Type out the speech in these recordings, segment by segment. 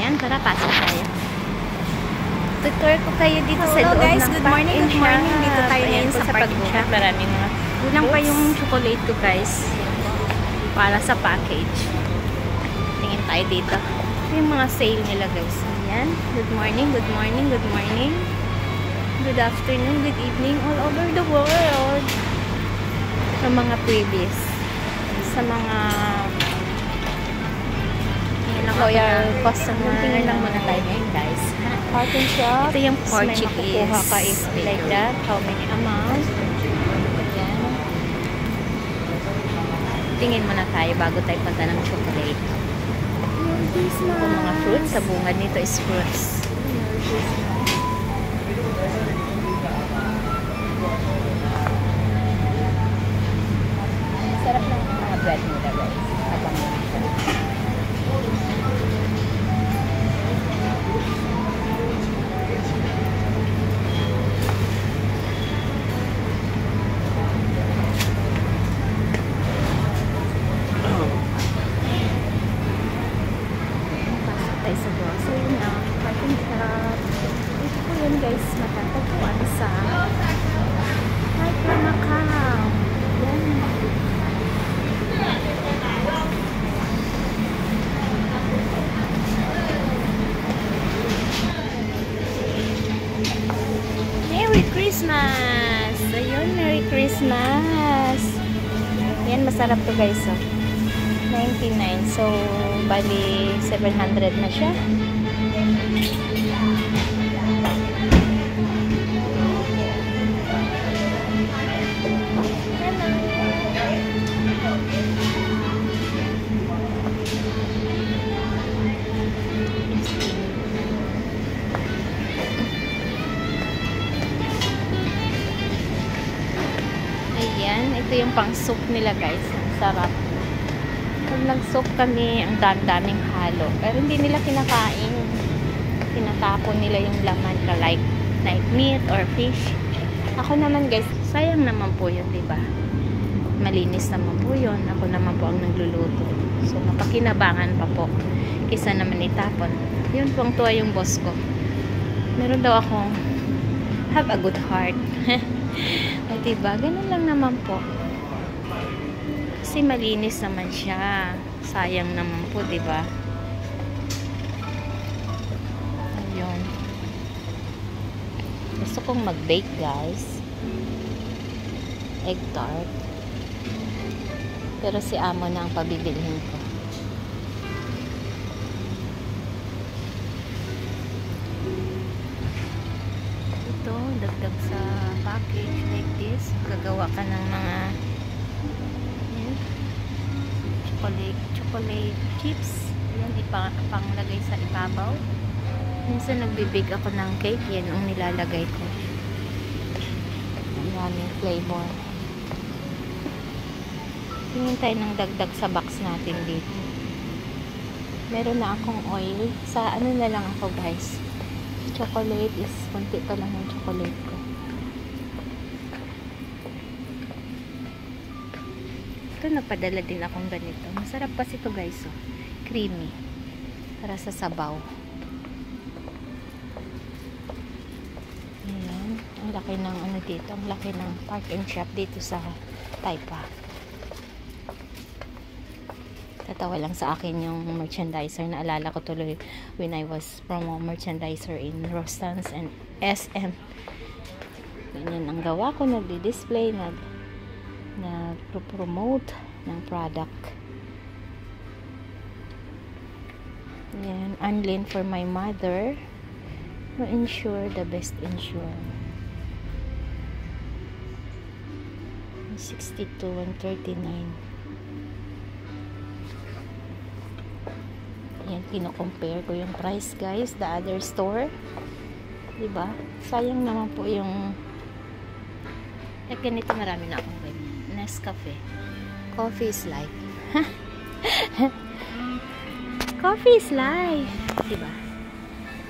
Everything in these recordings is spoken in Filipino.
Ayan, tara, pasok tayo. Tutor ko kayo dito sa loob guys, ng good morning, good morning. Dito tayo ngayon sa pag-shop. Maraming mga kulang pa yung chocolate ko, guys. Para sa package. Tingin tayo dito. Ito yung mga sale nila, guys. Ayan. Good morning, good morning, good morning. Good afternoon, good evening all over the world. Sa mga previous. Sa mga loyal customer. Tingin lang muna tayo ngayon, guys. Carton shop. Ito yung Portuguese. Ka if like that. How many amount? Ayan. Tingin muna tayo bago tayo punta ng chocolate. Kung mga fruits, sa bungad nito is fruits. Sarap ng mga bread nila, guys. Habang siya. Sa grocery na parking shop. Ito po yun, guys, matatagpuan sa Hyper Macau. Yan. Merry Christmas! Ayun, Merry Christmas! Yan, masarap to, guys, oh. 99. So, bali 700 na siya. Ayan, ito yung pang soup nila, guys. Ang sarap. Pag nag-soup kami, ang daming halo. Pero hindi nila kinakain. Tinatapon nila yung laman ka like meat or fish. Ako naman, guys, sayang naman po yun, diba? Malinis naman po yun. Ako naman po ang nagluluto. So, mapakinabangan pa po. Kisa naman itapon. Yun po ang tuwa yung boss ko. Meron daw akong have a good heart. O, diba? Ganun lang naman po. Kasi malinis naman siya. Sayang naman po, di ba? Ayun. Gusto kong mag-bake, guys. Egg tart. Pero si amo na ang pabibilhin ko. Ito, dagdag sa package like this. Gagawa ka ng mga chocolate chips. Yan, ipanglagay sa ibabaw. Minsan nagbibig ako ng cake. Yan ang nilalagay ko. Ang daming flavor. Tingin tayo ng dagdag sa box natin dito. Meron na akong oil. Sa ano na lang ako, guys. Chocolate is konti pa lang yung chocolate ko. Ito, napadala din akong ganito. Masarap kasi ito, guys, oh. Creamy. Para sa sabaw. Ayan. Ang laki ng ano dito. Ang laki ng park and shop dito sa Taipa. Tatawa lang sa akin yung merchandiser. Naalala ko tuloy when I was promo merchandiser in Rostans and SM. Ganyan ang gawa ko. Nagdi-display, nag-promote ng product. Ayan, Anlin for my mother. No insure, the best insure. 62 and 39. Ayan, kino-compare ko yung price, guys. The other store. Diba? Sayang naman po yung ganito, marami na akong ganyan. Nescafe. Coffee is life. Coffee is life. Diba?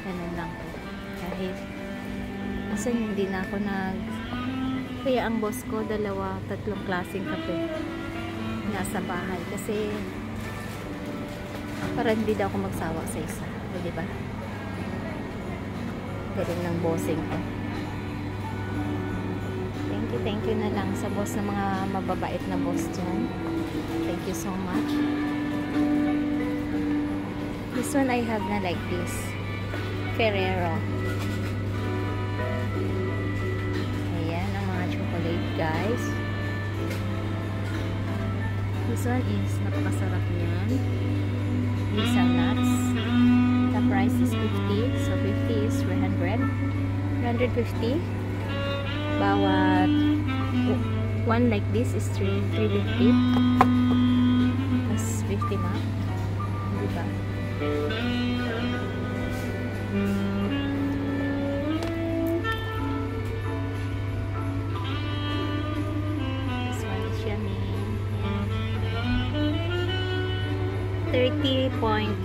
Ganun lang po. Kahit kasi hindi na ako kaya ang boss ko, 2-3 klaseng kape nasa bahay. Kasi para hindi daw ako magsawa sa isa. So, diba? Galing ng bossing ko. Thank you na lang sa boss ng mga mababait na boss dyan. Thank you so much. This one I have na like this. Ferrero. Ayan ang mga chocolate, guys. This one is napakasarap niyan. These are nuts. The price is 50. So 50 is 300. 350. Bawat one like this is 350. Plus 50 ma. Diba? This one is yummy. 30.99.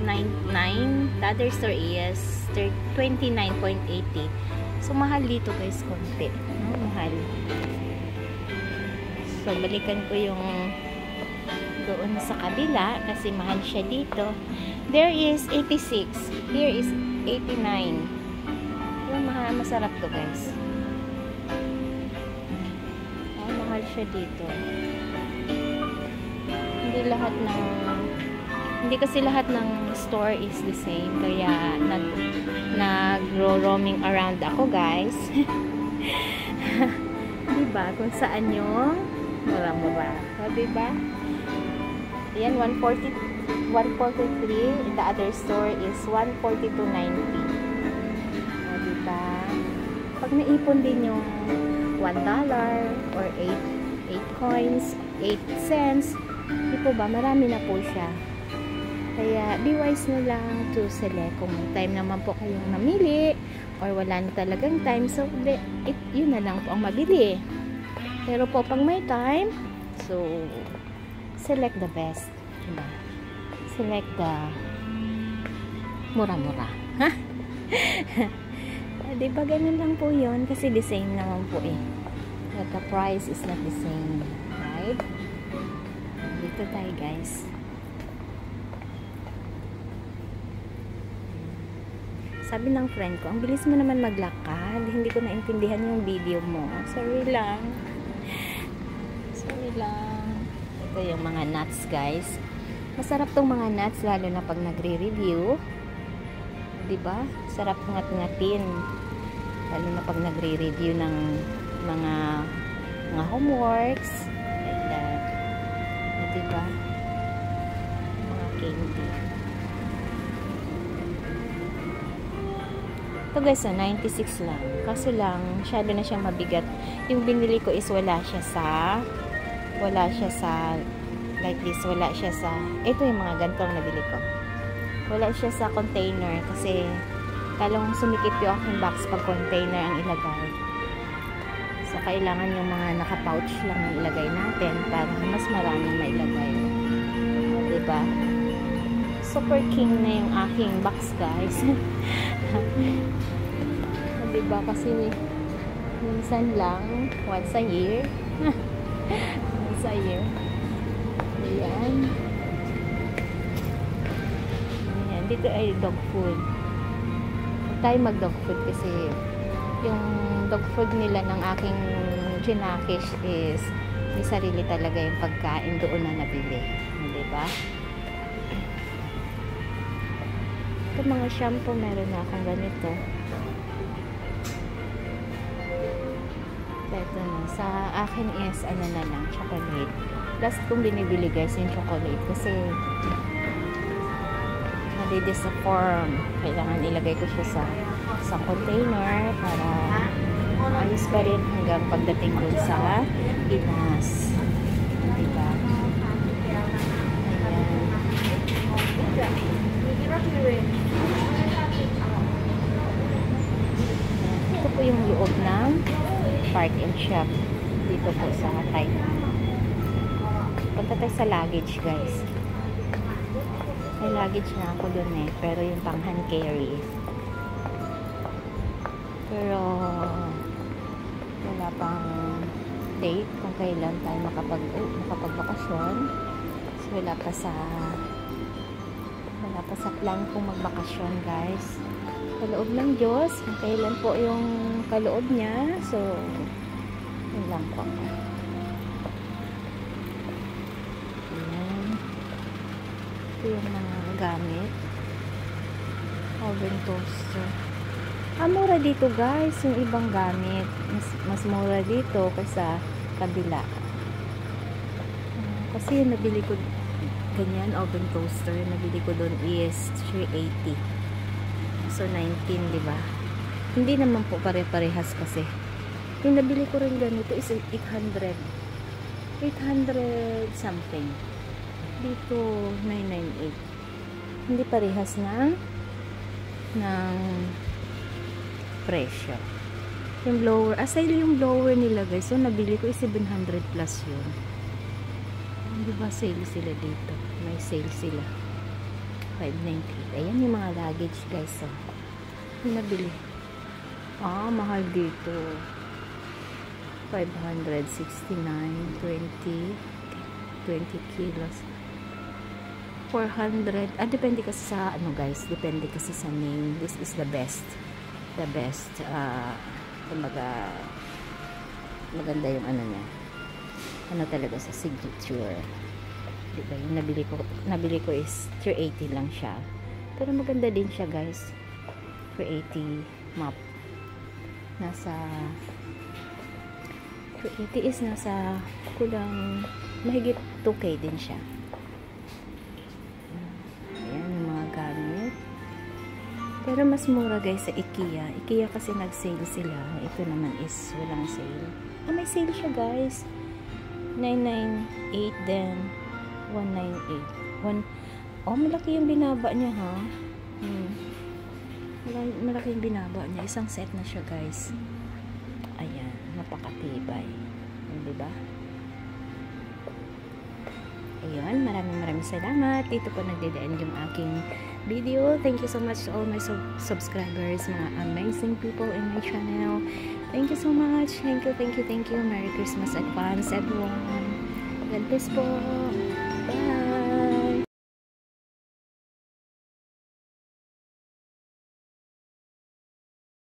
The other store is 29.80. So mahal dito guys, konti. Mahal. So balikan ko yung doon sa kabila kasi mahal siya dito. There is 86. Here is 89. Yung masarap to guys. Mahal siya dito. Hindi kasi lahat ng store is the same. Kaya nag-roaming around ako guys. Diba? Kung saan yung mura-mura. So, diba? Ayan, 143. In the other store is 142.90. So, diba? Pag naipon din yung $1 or 8 coins, 8 cents, di po ba? Marami na po siya. Kaya, be wise na lang to select kung may time naman po kayong namili or wala na talagang time. So, yun na lang po ang mabili. Pero po, pag may time, so, select the best. Diba? Select the mura-mura. Ha? Diba, ganun lang po yun. Kasi the same naman po eh. But the price is not the same. Right? Dito tayo, guys. Sabi ng friend ko, ang bilis mo naman maglakad. Hindi ko naintindihan yung video mo. Sorry lang. Sorry lang. Ito yung mga nuts, guys. Masarap tong mga nuts, lalo na pag nagre-review. Diba? Sarap ngat-ngatin. Lalo na pag nagre-review ng mga homeworks. Like that. Diba? Mga candy. Ito guys, 96 lang. Kaso lang, masyado na siyang mabigat. Yung binili ko is wala siya sa like this, wala siya sa, ito yung mga gantong nabili ko. Wala siya sa container kasi talong sumikip yung aking box pag container ang ilagay. So, kailangan yung mga naka-pouch lang ilagay natin para mas maraming mailagay. Diba? Super king na yung aking box, guys. Diba? Kasi minsan lang, once a year. Once a year. Ayan. Ayan. Dito ay dog food. Huwag tayo mag-dog food kasi yung dog food nila ng aking ginakish is may sarili talaga yung pagkain doon na nabili. Diba? Ito mga shampoo, meron na akong ganito. Ito na. Sa akin is, ano na lang, chocolate. Last kong binibili guys, yung chocolate. Kasi, nadi-disapform. Kailangan ilagay ko siya sa container para ayos pa rin hanggang pagdating dun sa Pinas. Diba? Ayan. Ito po yung loob ng Park and Shop dito po sa Taiwan. Punta tayo sa luggage, guys. May luggage na ako dun eh, pero yung pang hand carry. Pero wala pang date kung kailan tayo makapagbakasyon. So wala pa basta sa plan kong magbakasyon guys. Kaloob ng Diyos, kung kailan po yung kaloob niya. So, yun lang po. Ayan. Ito yung mga gamit. Oven toaster. Mura dito guys, yung ibang gamit. Mas mura dito kaysa kabila. Kasi yung nabili ko ganyan, oven toaster, yung nabili ko doon is 380. So, 19, diba? Hindi naman po pare-parehas kasi. Yung nabili ko rin ganito is 800. 800 something. Dito, 998. Hindi parehas ng presyo. Yung blower, aside yung blower nila guys, so nabili ko is 700 plus yun. Diba sale sila dito? May sale sila. 598. Ayan yung mga luggage guys. So, yung nabili. Mahal dito. 569, 20 kilos. 400. Depende kasi sa ano guys. Depende kasi sa name. This is the best. The best. Kumbaga, maganda yung ano niya. Ano talaga sa signature. Diba, yung nabili ko is 380 lang siya. Pero maganda din siya guys. 380 map. Nasa 380 is nasa kulang mahigit 2K din siya. Ayan yung mga gamit. Pero mas mura guys sa IKEA. IKEA kasi nag-sale sila. Ito naman is walang sale. May sale siya guys. 998 then 198. Malaki yung binaba niya ha. Malaki yung binaba niya. Isang set na siya guys. Ayan, napakatibay. Diba? Ayun, maraming salamat. Dito po nagdedaan yung aking video. Thank you so much to all my subscribers, mga amazing people in my channel. Thank you so much. Thank you. Merry Christmas advance everyone. God bless po. Bye.